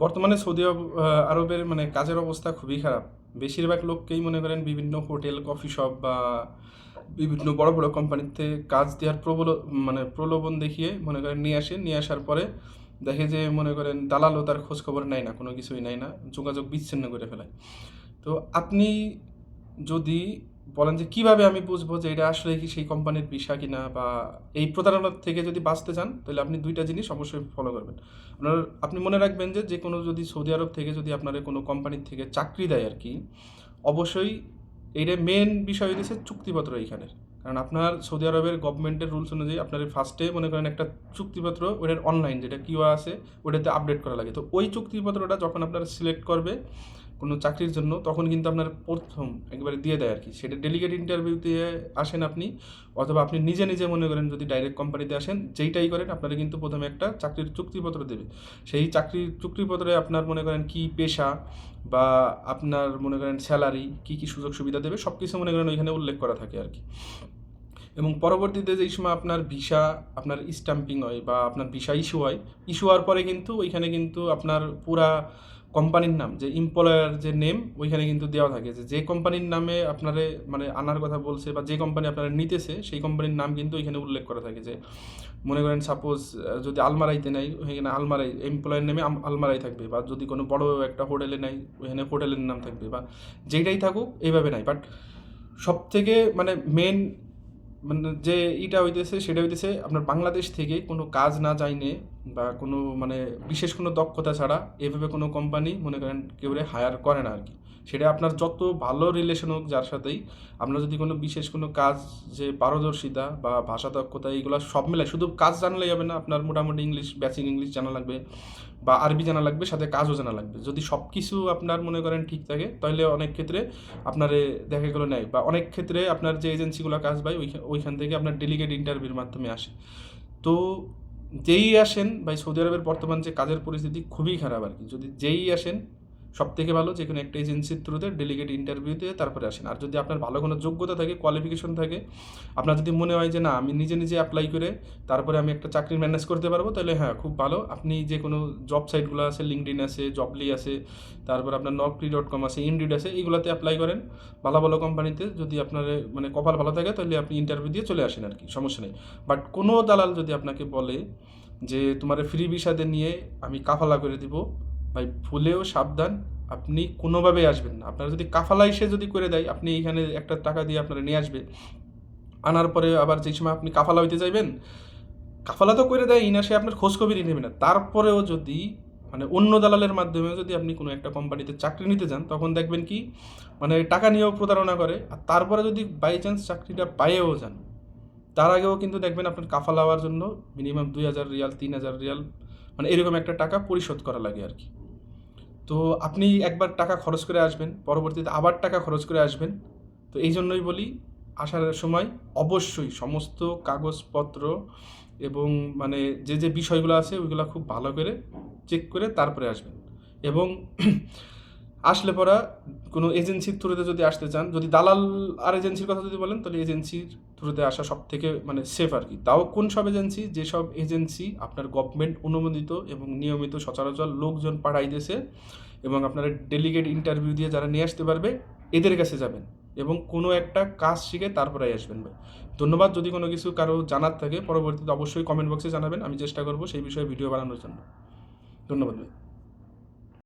বর্তমানে সৌদি আরবের মানে কাজের অবস্থা খুবই খারাপ। বেশিরভাগ লোককেই মনে করেন বিভিন্ন হোটেল, কফি শপ বা বিভিন্ন বড় বড় কোম্পানিতে কাজ দেওয়ার মানে প্রলোভন দেখিয়ে মনে করেন নিয়ে আসে। নিয়ে আসার পরে দেখে যে মনে করেন দালালও তার খোঁজ খবর নেয় না, কোনো কিছুই নেয় না, যোগাযোগ বিচ্ছিন্ন করে ফেলায়। তো আপনি যদি বলেন যে কিভাবে আমি বুঝবো যে এটা আসলে কি সেই কোম্পানির ভিসা কিনা, বা এই প্রতারণার থেকে যদি বাঁচতে চান তাহলে আপনি দুইটা জিনিস অবশ্যই ফলো করবেন। আপনি মনে রাখবেন যে যে কোনো যদি সৌদি আরব থেকে যদি আপনার কোনো কোম্পানির থেকে চাকরি দেয় আর কি, অবশ্যই এইটা মেন বিষয় হইতেছে চুক্তিপত্র এইখানের। কারণ আপনার সৌদি আরবের গভর্নমেন্টের রুলস অনুযায়ী আপনার ফার্স্টে মনে করেন একটা চুক্তিপত্র, ওটার অনলাইন যেটা কিউআ আছে ওটাতে আপডেট করা লাগে। তো ওই চুক্তিপত্রটা যখন আপনারা সিলেক্ট করবে কোনো চাকরির জন্য, তখন কিন্তু আপনার প্রথম একবারে দিয়ে দেয় আর কি। সেটা ডেলিগেট ইন্টারভিউতে আসেন আপনি, অথবা আপনি নিজে নিজে মনে করেন যদি ডাইরেক্ট কোম্পানিতে আসেন, যেইটাই করেন আপনারা কিন্তু প্রথমে একটা চাকরির চুক্তিপত্র দেবে। সেই চাকরির চুক্তিপত্রে আপনার মনে করেন কি পেশা বা আপনার মনে করেন স্যালারি, কি কি সুযোগ সুবিধা দেবে সব কিছু মনে করেন ওইখানে উল্লেখ করা থাকে আর কি। এবং পরবর্তীতে যেই সময় আপনার ভিসা আপনার স্ট্যাম্পিং হয় বা আপনার ভিসা ইস্যু হয়, ইস্যু হওয়ার পরে কিন্তু ওইখানে কিন্তু আপনার পুরা কোম্পানির নাম, যে এমপ্লয়ার যে নেম ওইখানে কিন্তু দেওয়া থাকে, যে যে কোম্পানির নামে আপনারে মানে আনার কথা বলছে বা যে কোম্পানি আপনারা নিতেছে সেই কোম্পানির নাম কিন্তু ওইখানে উল্লেখ করা থাকে। যে মনে করেন সাপোজ যদি আলমারাইতে নেয় ওইখানে আলমারাই এমপ্লয়ের নেমে আলমারাই থাকবে, বা যদি কোনো বড় একটা হোটেলে নেয় ওইখানে হোটেলের নাম থাকবে, বা যেইটাই থাকুক এইভাবে নাই। বাট সব থেকে মানে মেন মানে যে ইটা হইতেছে সেটা হইতেছে আপনার বাংলাদেশ থেকে কোনো কাজ না জাইনে বা কোনো মানে বিশেষ কোনো দক্ষতা ছাড়া এভাবে কোনো কোম্পানি মনে করেন কেউ হায়ার করে না আর কি। সেটা আপনার যত ভালো রিলেশন হোক যার সাথেই, আপনার যদি কোনো বিশেষ কোনো কাজ, যে পারদর্শিতা বা ভাষা দক্ষতা এইগুলো সব মিলাই, শুধু কাজ জানলেই হবে না, আপনার মোটামুটি ইংলিশ, বেসিক ইংলিশ জানা লাগবে বা আরবি জানা লাগবে, সাথে কাজও জানা লাগবে। যদি সব কিছু আপনার মনে করেন ঠিক থাকে তাহলে অনেক ক্ষেত্রে আপনার দেখা গেলো নেয়, বা অনেক ক্ষেত্রে আপনার যে এজেন্সিগুলো কাজ পায় ওইখান থেকে আপনার ডেলিগেট ইন্টারভিউর মাধ্যমে আসে। তো যেই আসেন ভাই, সৌদি আরবের বর্তমান যে কাজের পরিস্থিতি খুবই খারাপ আর কি। যদি যেই আসেন সব থেকে ভালো যে কোনো একটা এজেন্সির থ্রুতে ডেলিগেট ইন্টারভিউ দিয়ে তারপরে আসেন। আর যদি আপনার ভালো কোনো যোগ্যতা থাকে, কোয়ালিফিকেশন থাকে, আপনার যদি মনে হয় যে না আমি নিজে নিজে অ্যাপ্লাই করে তারপরে আমি একটা চাকরি ম্যানেজ করতে পারবো, তাহলে হ্যাঁ খুব ভালো। আপনি যে কোনো জব সাইটগুলো আছে, লিঙ্কডইন আছে, জবলি আছে, তারপর আপনার naukri.com আছে, ইনডিড আছে, এইগুলোতে অ্যাপ্লাই করেন ভালো ভালো কোম্পানিতে। যদি আপনার মানে কপাল ভালো থাকে তাহলে আপনি ইন্টারভিউ দিয়ে চলে আসেন আর কি, সমস্যা নেই। বাট কোনো দালাল যদি আপনাকে বলে যে তোমার ফ্রি ভিসাতে নিয়ে আমি কাফালা করে দিব, ভাই ভুলেও সাবধান, আপনি কোনোভাবেই আসবেন না। আপনারা যদি কাফালা এসে যদি করে দেয়, আপনি এখানে একটা টাকা দিয়ে আপনারা নিয়ে আসবে, আনার পরে আবার যেই সময় আপনি কাফালা হইতে যাইবেন, কাফালা তো করে দেয় ইনা, সে আপনার খোঁজখবরই নেবে না। তারপরেও যদি মানে অন্য দালালের মাধ্যমে যদি আপনি কোনো একটা কোম্পানিতে চাকরি নিতে যান, তখন দেখবেন কি মানে টাকা নিয়েও প্রতারণা করে। আর তারপরে যদি বাই চান্স চাকরিটা পাইয়েও যান, তার আগেও কিন্তু দেখবেন আপনার কাফালা হওয়ার জন্য মিনিমাম 2,000 রিয়াল, 3,000 রিয়াল মানে এরকম একটা টাকা পরিশোধ করা লাগে আর কি। তো আপনি একবার টাকা খরচ করে আসবেন, পরবর্তীতে আবার টাকা খরচ করে আসবেন। তো এই জন্যই বলি, আসার সময় অবশ্যই সমস্ত কাগজপত্র এবং মানে যে যে বিষয়গুলো আছে ওইগুলো খুব ভালো করে চেক করে তারপরে আসবেন। এবং আসলে পরা কোনো এজেন্সির থ্রুতে যদি আসতে চান, যদি দালাল আর এজেন্সির কথা যদি বলেন, তাহলে এজেন্সির থ্রুতে আসা সব থেকে মানে সেফ আর কি। তাও কোন সব এজেন্সি? যেসব এজেন্সি আপনার গভর্নমেন্ট অনুমোদিত এবং নিয়মিত সচরাচর লোকজন পাঠাইতেছে এবং আপনারা ডেলিগেট ইন্টারভিউ দিয়ে যারা নিয়ে আসতে পারবে, এদের কাছে যাবেন এবং কোনো একটা কাজ শিখে তারপরে আসবেন ভাই। ধন্যবাদ। যদি কোনো কিছু কারো জানার থাকে পরবর্তীতে অবশ্যই কমেন্ট বক্সে জানাবেন, আমি চেষ্টা করবো সেই বিষয়ে ভিডিও বানানোর জন্য। ধন্যবাদ ভাই।